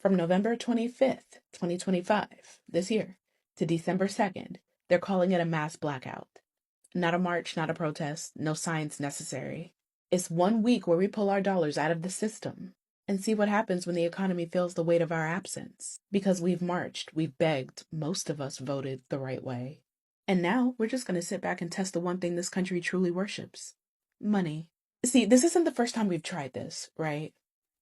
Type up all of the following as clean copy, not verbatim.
From November 25th, 2025, this year, to December 2nd, they're calling it a mass blackout. Not a march, not a protest, no science necessary. It's 1 week where we pull our dollars out of the system and see what happens when the economy feels the weight of our absence. Because we've marched, we've begged, most of us voted the right way. And now we're just going to sit back and test the one thing this country truly worships: money. See, this isn't the first time we've tried this, right?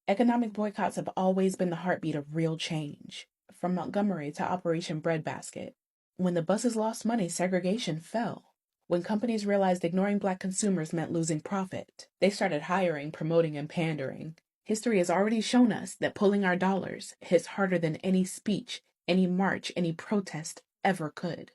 Economic boycotts have always been the heartbeat of real change, from Montgomery to Operation Breadbasket. When the buses lost money, segregation fell. When companies realized ignoring Black consumers meant losing profit, they started hiring, promoting, and pandering. History has already shown us that pulling our dollars hits harder than any speech, any march, any protest ever could.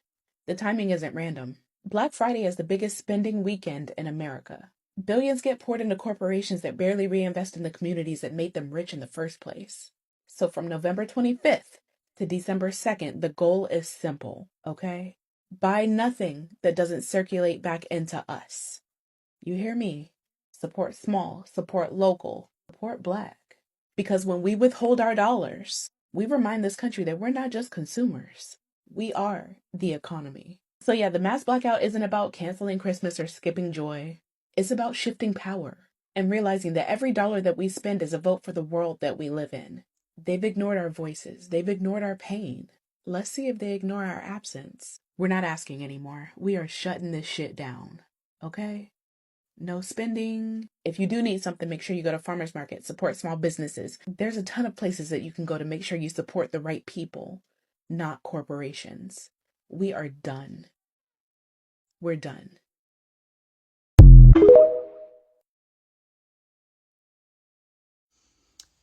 The timing isn't random. Black Friday is the biggest spending weekend in America. Billions get poured into corporations that barely reinvest in the communities that made them rich in the first place. So from November 25th to December 2nd, the goal is simple, okay? Buy nothing that doesn't circulate back into us. You hear me? Support small, support local, support Black. Because when we withhold our dollars, we remind this country that we're not just consumers. We are the economy. So yeah, the mass blackout isn't about canceling Christmas or skipping joy. It's about shifting power and realizing that every dollar that we spend is a vote for the world that we live in. They've ignored our voices. They've ignored our pain. Let's see if they ignore our absence. We're not asking anymore. We are shutting this shit down. Okay? No spending. If you do need something, make sure you go to farmers market, support small businesses. There's a ton of places that you can go to make sure you support the right people, not corporations. We are done. We're done.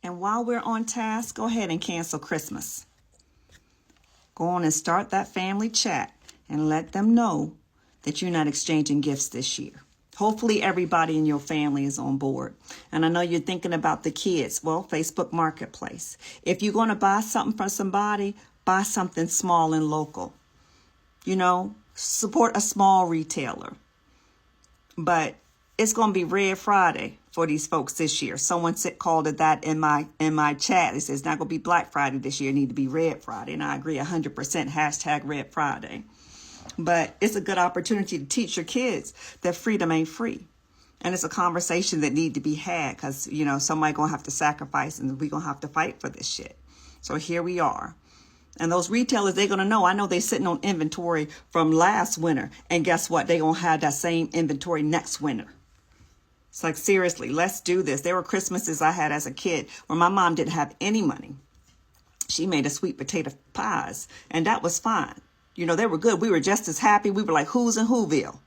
And while we're on task, go ahead and cancel Christmas. Go on and start that family chat and let them know that you're not exchanging gifts this year. Hopefully everybody in your family is on board. And I know you're thinking about the kids. Well, Facebook Marketplace. If you're going to buy something for somebody, buy something small and local. You know, support a small retailer. But it's going to be Red Friday for these folks this year. Someone called it that in my chat. It says it's not going to be Black Friday this year. It need to be Red Friday. And I agree 100%. Hashtag Red Friday. But it's a good opportunity to teach your kids that freedom ain't free. And it's a conversation that need to be had because, you know, somebody going to have to sacrifice and we going to have to fight for this shit. So here we are. And those retailers, they're going to know. I know they're sitting on inventory from last winter. And guess what? They're going to have that same inventory next winter. It's like, seriously, let's do this. There were Christmases I had as a kid where my mom didn't have any money. She made a sweet potato pies, and that was fine. You know, they were good. We were just as happy. We were like who's in Whoville.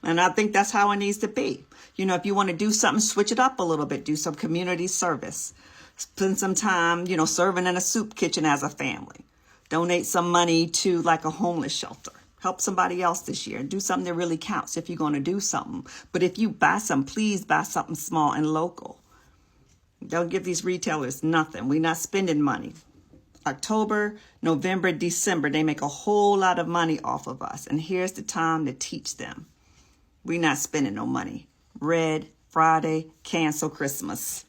And I think that's how it needs to be. You know, if you want to do something, switch it up a little bit. Do some community service. Spend some time, you know, serving in a soup kitchen as a family. Donate some money to like a homeless shelter. Help somebody else this year. Do something that really counts if you're going to do something. But if you buy something, please buy something small and local. Don't give these retailers nothing. We're not spending money. October, November, December, they make a whole lot of money off of us. And here's the time to teach them. We're not spending no money. Red Friday, cancel Christmas.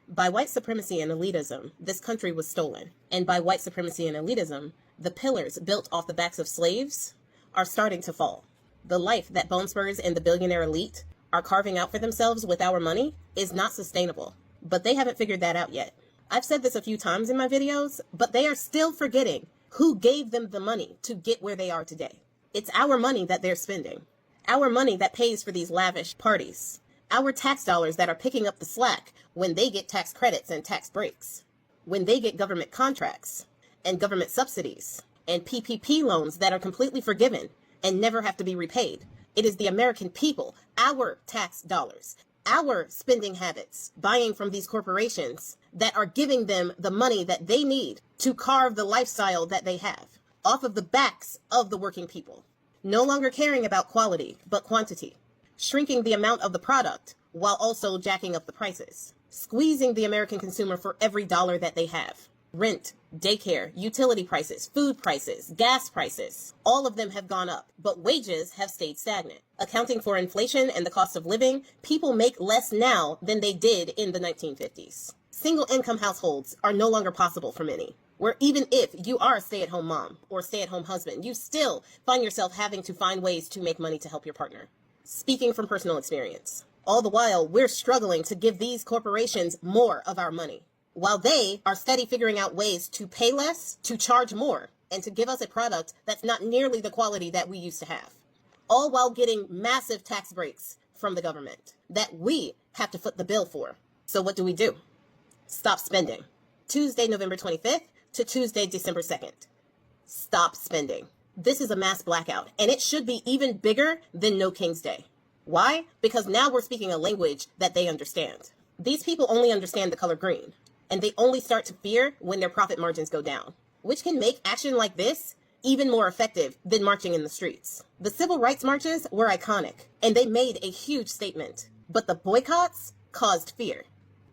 By white supremacy and elitism, this country was stolen. And by white supremacy and elitism, the pillars built off the backs of slaves are starting to fall. The life that bone spurs and the billionaire elite are carving out for themselves with our money is not sustainable. But they haven't figured that out yet. I've said this a few times in my videos, but they are still forgetting who gave them the money to get where they are today. It's our money that they're spending. Our money that pays for these lavish parties. Our tax dollars that are picking up the slack when they get tax credits and tax breaks. When they get government contracts and government subsidies and PPP loans that are completely forgiven and never have to be repaid. It is the American people, our tax dollars, our spending habits, buying from these corporations that are giving them the money that they need to carve the lifestyle that they have off of the backs of the working people. No longer caring about quality, but quantity. Shrinking the amount of the product while also jacking up the prices. Squeezing the American consumer for every dollar that they have. Rent, daycare, utility prices, food prices, gas prices, all of them have gone up, but wages have stayed stagnant. Accounting for inflation and the cost of living, people make less now than they did in the 1950s. Single income households are no longer possible for many, where even if you are a stay-at-home mom or stay-at-home husband, you still find yourself having to find ways to make money to help your partner. Speaking from personal experience. All the while, we're struggling to give these corporations more of our money, while they are steady figuring out ways to pay less, to charge more, and to give us a product that's not nearly the quality that we used to have. All while getting massive tax breaks from the government that we have to foot the bill for. So what do? Stop spending. Tuesday, November 25th to Tuesday, December 2nd. Stop spending. This is a mass blackout, and it should be even bigger than No King's Day. Why? Because now we're speaking a language that they understand. These people only understand the color green, and they only start to fear when their profit margins go down, which can make action like this even more effective than marching in the streets. The civil rights marches were iconic, and they made a huge statement, but the boycotts caused fear,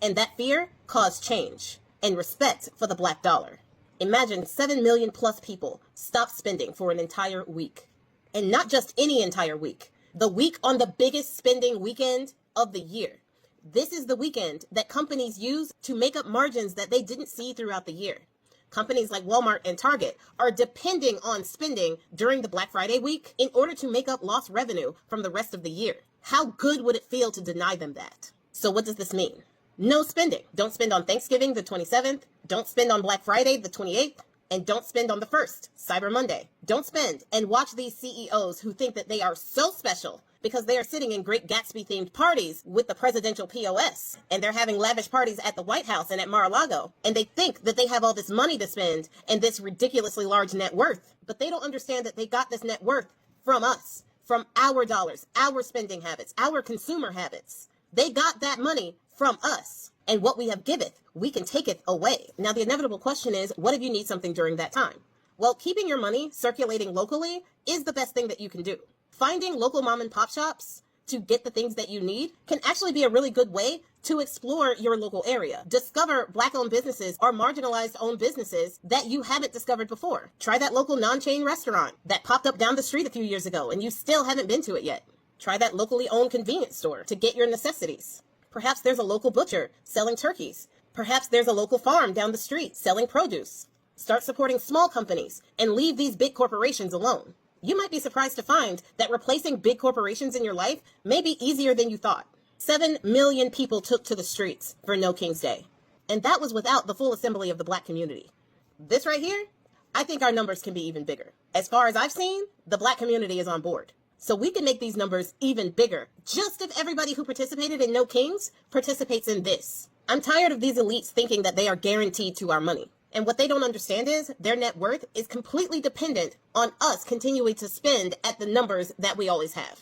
and that fear caused change and respect for the black dollar. Imagine 7 million plus people stop spending for an entire week, and not just any entire week, the week on the biggest spending weekend of the year. This is the weekend that companies use to make up margins that they didn't see throughout the year. Companies like Walmart and Target are depending on spending during the Black Friday week in order to make up lost revenue from the rest of the year. How good would it feel to deny them that? So what does this mean? No spending. Don't spend on Thanksgiving, the 27th. Don't spend on Black Friday, the 28th. And don't spend on the 1st, Cyber Monday. Don't spend and watch these CEOs who think that they are so special because they are sitting in Great Gatsby themed parties with the presidential POS, and they're having lavish parties at the White House and at Mar-a-Lago, and they think that they have all this money to spend and this ridiculously large net worth, but they don't understand that they got this net worth from us, from our dollars, our spending habits, our consumer habits. They got that money from us, and what we have giveth, we can taketh away. Now, the inevitable question is, what if you need something during that time? Well, keeping your money circulating locally is the best thing that you can do. Finding local mom and pop shops to get the things that you need can actually be a really good way to explore your local area. Discover Black-owned businesses or marginalized-owned businesses that you haven't discovered before. Try that local non-chain restaurant that popped up down the street a few years ago and you still haven't been to it yet. Try that locally owned convenience store to get your necessities. Perhaps there's a local butcher selling turkeys. Perhaps there's a local farm down the street selling produce. Start supporting small companies and leave these big corporations alone. You might be surprised to find that replacing big corporations in your life may be easier than you thought. 7 million people took to the streets for No King's Day. And that was without the full assembly of the Black community. This right here, I think our numbers can be even bigger. As far as I've seen, the Black community is on board. So we can make these numbers even bigger, just if everybody who participated in No Kings participates in this. I'm tired of these elites thinking that they are guaranteed to our money. And what they don't understand is their net worth is completely dependent on us continuing to spend at the numbers that we always have.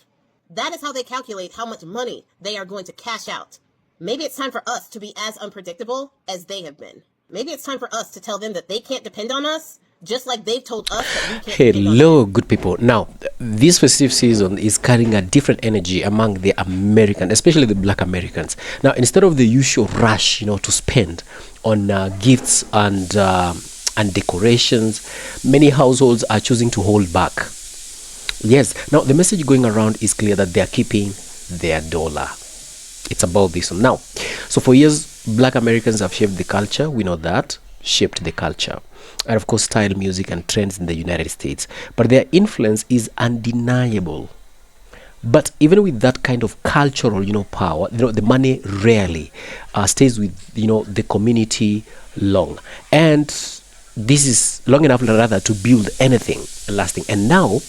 That is how they calculate how much money they are going to cash out. Maybe it's time for us to be as unpredictable as they have been. Maybe it's time for us to tell them that they can't depend on us, just like they've told us that we can't depend on them. Hello, good people. Now, this festive season is carrying a different energy among the Americans, especially the Black Americans. Now, instead of the usual rush, to spend on gifts and decorations, many households are choosing to hold back. Yes. Now, the message going around is clear that they are keeping their dollar. It's about this one. Now, so for years, Black Americans have shaped the culture. We know that. Shaped the culture. And of course, style, music, and trends in the United States. But their influence is undeniable. But even with that kind of cultural, power, the money rarely stays with, the community long. And this is long enough, rather, to build anything lasting. And now,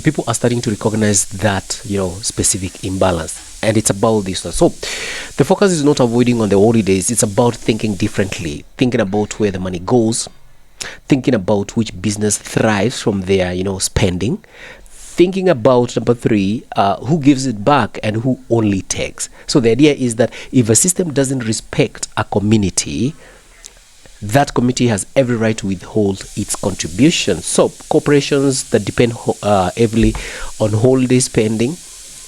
people are starting to recognize that, specific imbalance. And it's about this. So the focus is not avoiding on the holidays. It's about thinking differently, thinking about where the money goes, thinking about which business thrives from their, spending, thinking about number 3, who gives it back and who only takes. So the idea is that if a system doesn't respect a community, that community has every right to withhold its contribution. So corporations that depend heavily on holiday spending,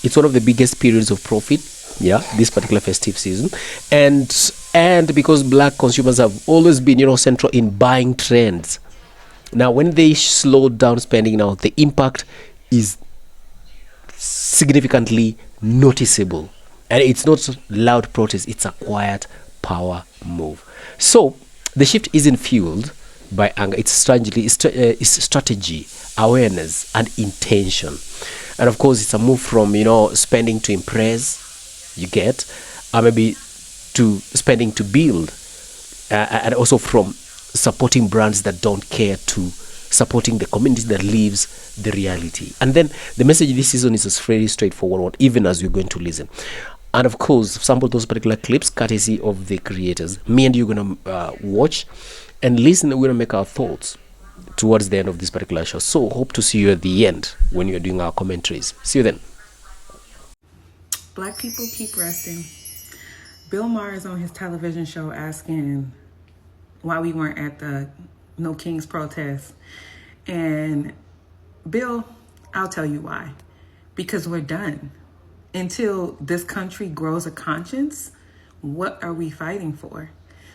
it's one of the biggest periods of profit, this particular festive season. And because Black consumers have always been, central in buying trends. Now, when they slow down spending now, the impact is significantly noticeable. And it's not loud protest, it's a quiet power move. So the shift isn't fueled by anger, it's strategy, awareness, and intention. And of course, it's a move from, spending to impress, you get, maybe to spending to build, and also from supporting brands that don't care to supporting the community that lives the reality. And then the message this season is very straightforward, even as you're going to listen. And of course, sample those particular clips courtesy of the creators. Me and you are going to watch and listen. We're going to make our thoughts towards the end of this particular show. So hope to see you at the end when you're doing our commentaries. See you then. Black people keep resting. Bill Maher is on his television show asking why we weren't at the No Kings protest. And Bill, I'll tell you why. Because we're done. Until this country grows a conscience, what are we fighting for?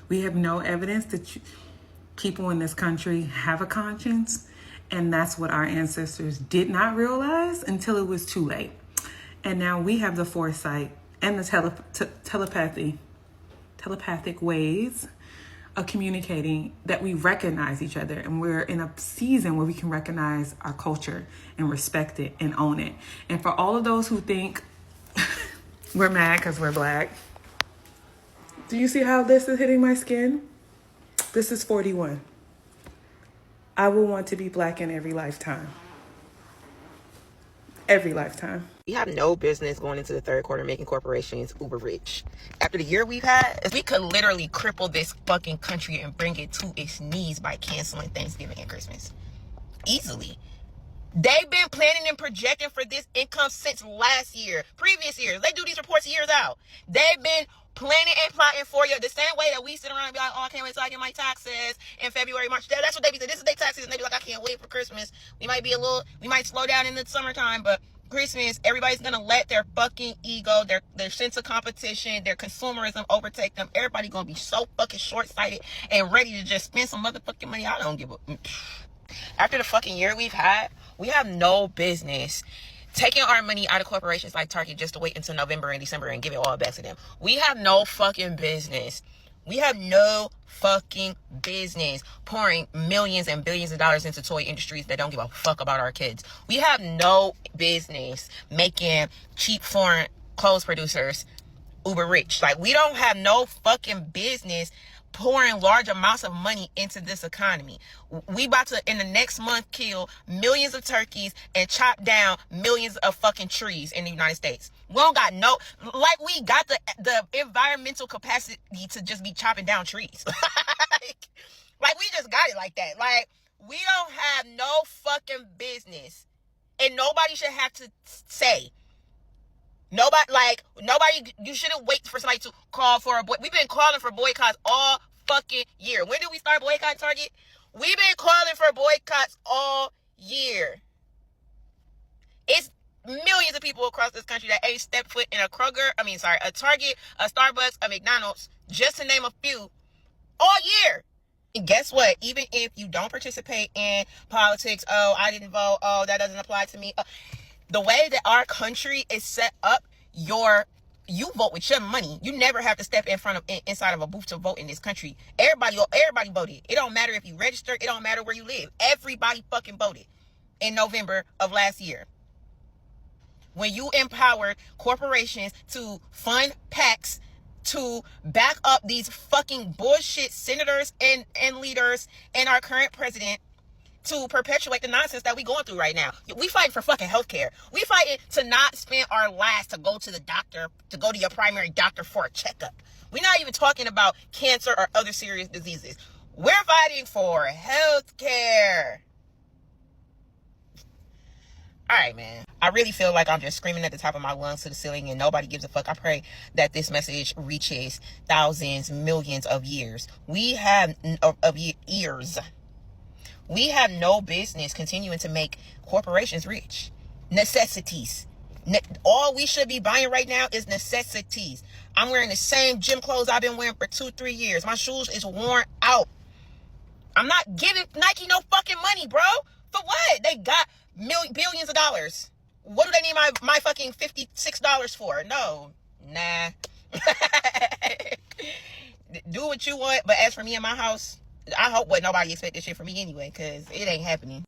We have no evidence that people in this country have a conscience. And that's what our ancestors did not realize until it was too late. And now we have the foresight and the telepathic ways of communicating that we recognize each other. And we're in a season where we can recognize our culture and respect it and own it. And for all of those who think we're mad because we're black, do you see how this is hitting my skin? This is 41. I will want to be black in every lifetime. Every lifetime. We have no business going into the third quarter making corporations uber rich. After the year we've had, we could literally cripple this fucking country and bring it to its knees by canceling Thanksgiving and Christmas. Easily. They've been planning and projecting for this income since last year, previous years. They do these reports years out. They've been planning and plotting for you the same way that we sit around and be like, oh, I can't wait till I get my taxes in February, March. That's what they be saying. This is their taxes. And they be like, I can't wait for Christmas. We might slow down in the summertime, but Christmas, everybody's gonna let their fucking ego, their sense of competition, their consumerism overtake them. Everybody gonna be so fucking short-sighted and ready to just spend some motherfucking money. I don't give a... After the fucking year we've had, we have no business taking our money out of corporations like Target just to wait until November and December and give it all back to them. We have no fucking business. We have no fucking business pouring millions and billions of dollars into toy industries that don't give a fuck about our kids. We have no business making cheap foreign clothes producers uber rich. Like, we don't have no fucking business pouring large amounts of money into this economy. We about to, in the next month, kill millions of turkeys and chop down millions of fucking trees in the United States. We don't got no, like, we got the environmental capacity to just be chopping down trees. like, we just got it like that. Like, we don't have no fucking business. And nobody should have to say. Nobody, you shouldn't wait for somebody to call for a boy. We've been calling for boycotts all fucking year. When did we start boycotting Target? We've been calling for boycotts all year. It's millions of people across this country that ain't stepped foot in a Target, a Starbucks, a McDonald's, just to name a few, all year. And guess what? Even if you don't participate in politics, oh, I didn't vote, oh, that doesn't apply to me. The way that our country is set up, you vote with your money. You never have to step inside of a booth to vote in this country. Everybody voted. It don't matter if you register. It don't matter where you live. Everybody fucking voted in November of last year. When you empowered corporations to fund PACs to back up these fucking bullshit senators and leaders and our current president to perpetuate the nonsense that we going through right now. We fighting for fucking healthcare. We fighting to not spend our last to go to the doctor, to go to your primary doctor for a checkup. We're not even talking about cancer or other serious diseases. We're fighting for healthcare. All right, man. I really feel like I'm just screaming at the top of my lungs to the ceiling and nobody gives a fuck. I pray that this message reaches thousands, millions of years. We have years. We have no business continuing to make corporations rich. Necessities. All we should be buying right now is necessities. I'm wearing the same gym clothes I've been wearing for 2-3 years. My shoes is worn out. I'm not giving Nike no fucking money, bro. For what? They got billions of dollars. What do they need my fucking $56 for? No. Nah. Do what you want, but as for me and my house, I hope what nobody expect this shit from me anyway, because it ain't happening.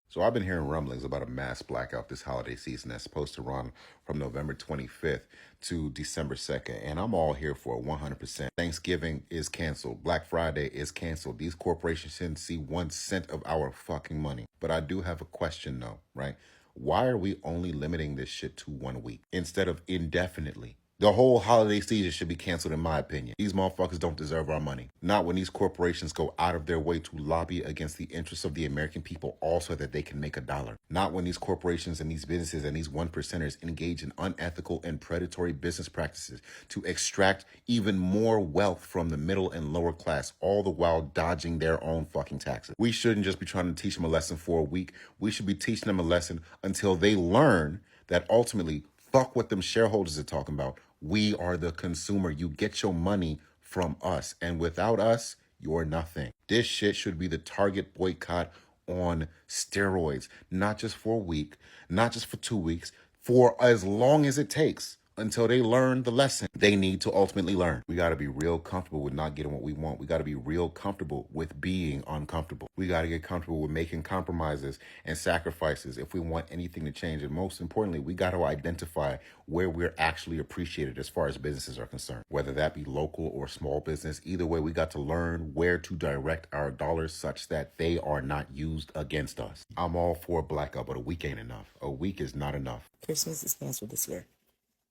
So I've been hearing rumblings about a mass blackout this holiday season that's supposed to run from November 25th to December 2nd. And I'm all here for it 100%. Thanksgiving is canceled. Black Friday is canceled. These corporations shouldn't see 1 cent of our fucking money. But I do have a question though, right? Why are we only limiting this shit to 1 week instead of indefinitely? The whole holiday season should be canceled, in my opinion. These motherfuckers don't deserve our money. Not when these corporations go out of their way to lobby against the interests of the American people, also that they can make a dollar. Not when these corporations and these businesses and these one percenters engage in unethical and predatory business practices to extract even more wealth from the middle and lower class, all the while dodging their own fucking taxes. We shouldn't just be trying to teach them a lesson for a week. We should be teaching them a lesson until they learn that ultimately, fuck what them shareholders are talking about. We are the consumer. You get your money from us. And without us, you're nothing. This shit should be the target boycott on steroids. Not just for a week, not just for 2 weeks, for as long as it takes until they learn the lesson they need to ultimately learn. We got to be real comfortable with not getting what we want. We got to be real comfortable with being uncomfortable. We got to get comfortable with making compromises and sacrifices if we want anything to change. And most importantly, we got to identify where we're actually appreciated as far as businesses are concerned, whether that be local or small business. Either way, we got to learn where to direct our dollars such that they are not used against us. I'm all for a blackout, but a week ain't enough. A week is not enough. Christmas is canceled this year.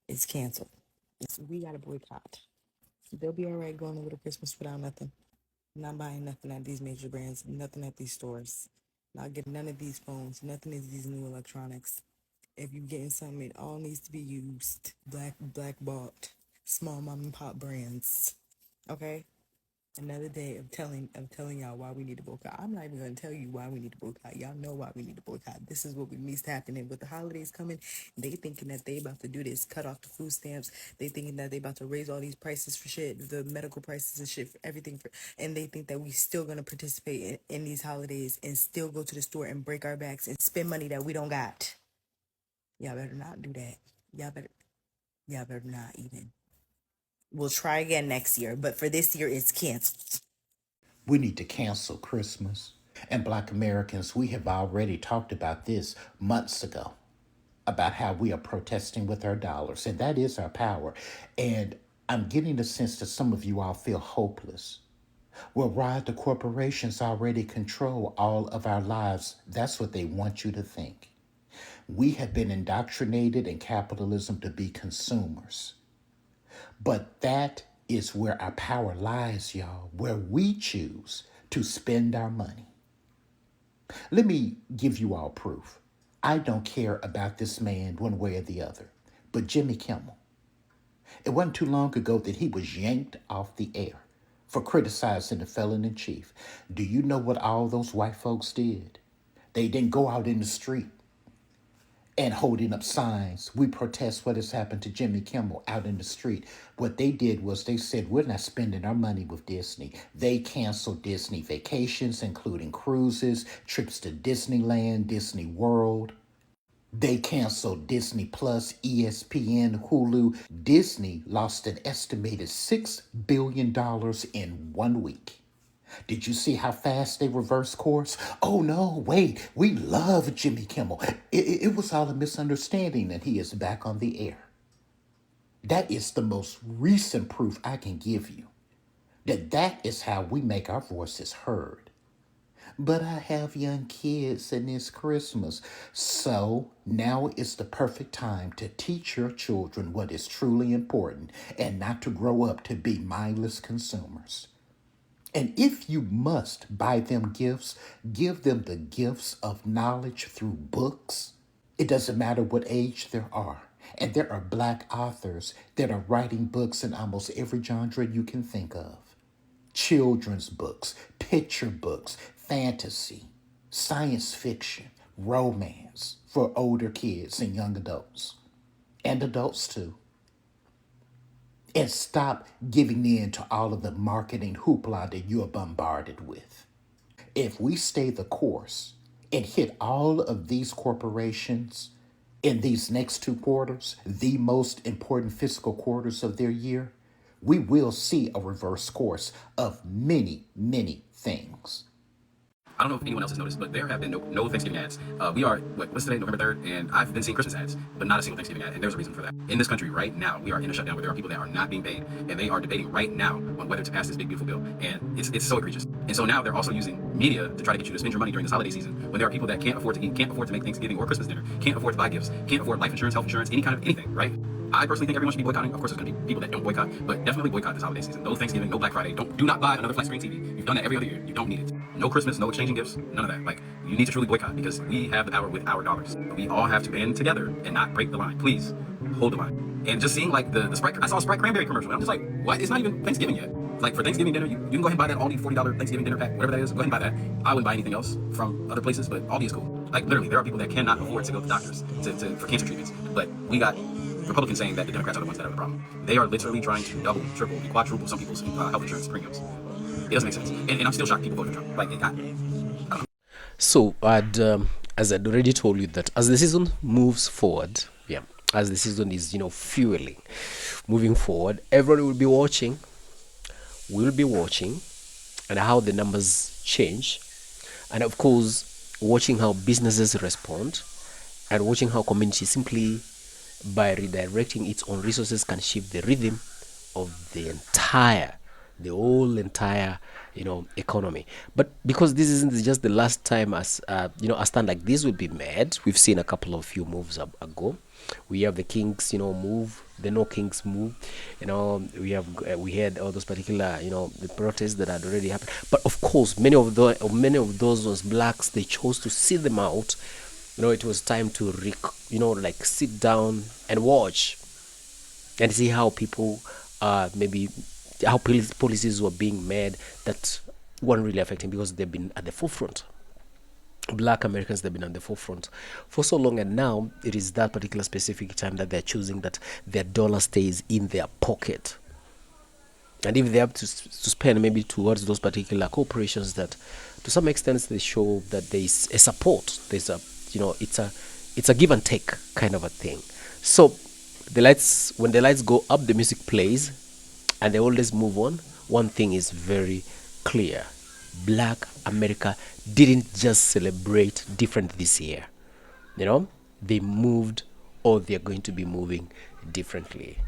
It's canceled. So we got to boycott. They'll be all right going a little Christmas without nothing. Not buying nothing at these major brands, nothing at these stores. Not getting none of these phones, nothing of these new electronics. If you're getting something, it all needs to be used. Black bought, small mom and pop brands. Okay? Another day of telling y'all why we need to boycott. I'm not even gonna tell you why we need to boycott. Y'all know why we need to boycott. This is what needs happening with the holidays coming. They thinking that they about to do this, cut off the food stamps. They thinking that they about to raise all these prices for shit, the medical prices and shit for everything. And they think that we still gonna participate in these holidays and still go to the store and break our backs and spend money that we don't got. Y'all better not do that. Y'all better not even. We'll try again next year, but for this year, it's canceled. We need to cancel Christmas. And Black Americans, we have already talked about this months ago, about how we are protesting with our dollars, and that is our power. And I'm getting the sense that some of you all feel hopeless. Well, Rod, the corporations already control all of our lives. That's what they want you to think. We have been indoctrinated in capitalism to be consumers. But that is where our power lies, y'all, where we choose to spend our money. Let me give you all proof. I don't care about this man one way or the other, but Jimmy Kimmel. It wasn't too long ago that he was yanked off the air for criticizing the felon in chief. Do you know what all those white folks did? They didn't go out in the street and holding up signs. We protest what has happened to Jimmy Kimmel out in the street. What they did was they said, we're not spending our money with Disney. They canceled Disney vacations, including cruises, trips to Disneyland, Disney World. They canceled Disney Plus, ESPN, Hulu. Disney lost an estimated $6 billion in 1 week. Did you see how fast they reversed course? Oh no, wait, we love Jimmy Kimmel. It was all a misunderstanding and he is back on the air. That is the most recent proof I can give you that is how we make our voices heard. But I have young kids and it's Christmas. So now is the perfect time to teach your children what is truly important and not to grow up to be mindless consumers. And if you must buy them gifts, give them the gifts of knowledge through books. It doesn't matter what age there are. And there are Black authors that are writing books in almost every genre you can think of. Children's books, picture books, fantasy, science fiction, romance for older kids and young adults. And adults too. And stop giving in to all of the marketing hoopla that you are bombarded with. If we stay the course and hit all of these corporations In these next 2 quarters, the most important fiscal quarters of their year, we will see a reverse course of many, many things. I don't know if anyone else has noticed, but there have been no Thanksgiving ads. We are, what's today, November 3rd, and I've been seeing Christmas ads, but not a single Thanksgiving ad, and there's a reason for that. In this country right now, we are in a shutdown where there are people that are not being paid, and they are debating right now on whether to pass this big, beautiful bill, and it's so egregious. And so now they're also using media to try to get you to spend your money during this holiday season, when there are people that can't afford to eat, can't afford to make Thanksgiving or Christmas dinner, can't afford to buy gifts, can't afford life insurance, health insurance, any kind of anything, right? I personally think everyone should be boycotting. Of course, there's going to be people that don't boycott, but definitely boycott this holiday season. No Thanksgiving, no Black Friday. Do not buy another flat screen TV. You've done that every other year. You don't need it. No Christmas, no exchanging gifts, none of that. Like, you need to truly boycott because we have the power with our dollars. We all have to band together and not break the line. Please hold the line. And just seeing like the Sprite, I saw a Sprite cranberry commercial. And I'm just like, what? It's not even Thanksgiving yet. Like for Thanksgiving dinner, you can go ahead and buy that Aldi $40 Thanksgiving dinner pack, whatever that is. Go ahead and buy that. I wouldn't buy anything else from other places, but Aldi is cool. Like literally, there are people that cannot afford to go to doctors for cancer treatments, but we got Republicans saying that the Democrats are the ones that have the problem. They are literally trying to double, triple, and quadruple some people's health insurance premiums. It doesn't make sense. And I'm still shocked people vote for Trump. Like, I don't know. So, as I'd already told you that as the season moves forward, yeah, as the season is, fueling, moving forward, everyone will be watching. We'll be watching, and how the numbers change, and of course, watching how businesses respond, and watching how community simply by redirecting its own resources can shift the rhythm of the whole entire economy. But because this isn't just the last time a stand like this will be made, we've seen a couple of few moves ago. We have the Kings move, the No Kings move. We had all those particular the protests that had already happened. But of course, many of those blacks, they chose to see them out. It was time to sit down and watch and see how people maybe how policies were being made that weren't really affecting, because they've been at the forefront. Black Americans, they've been at the forefront for so long, and now it is that particular specific time that they're choosing that their dollar stays in their pocket. And if they have to spend maybe towards those particular corporations, that to some extent they show that there is a support. There's a it's a give and take kind of a thing. So when the lights go up, the music plays, and they always move on. One thing is very clear: Black America didn't just celebrate different this year. They moved, or they're going to be moving differently.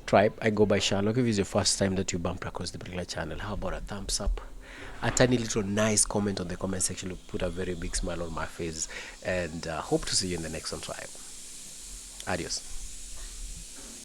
Tribe, I go by Sherlock. If it's your first time that you bump across the particular channel, how about a thumbs up? A tiny little nice comment on the comment section will put a very big smile on my face, and hope to see you in the next one, Tribe. Adios.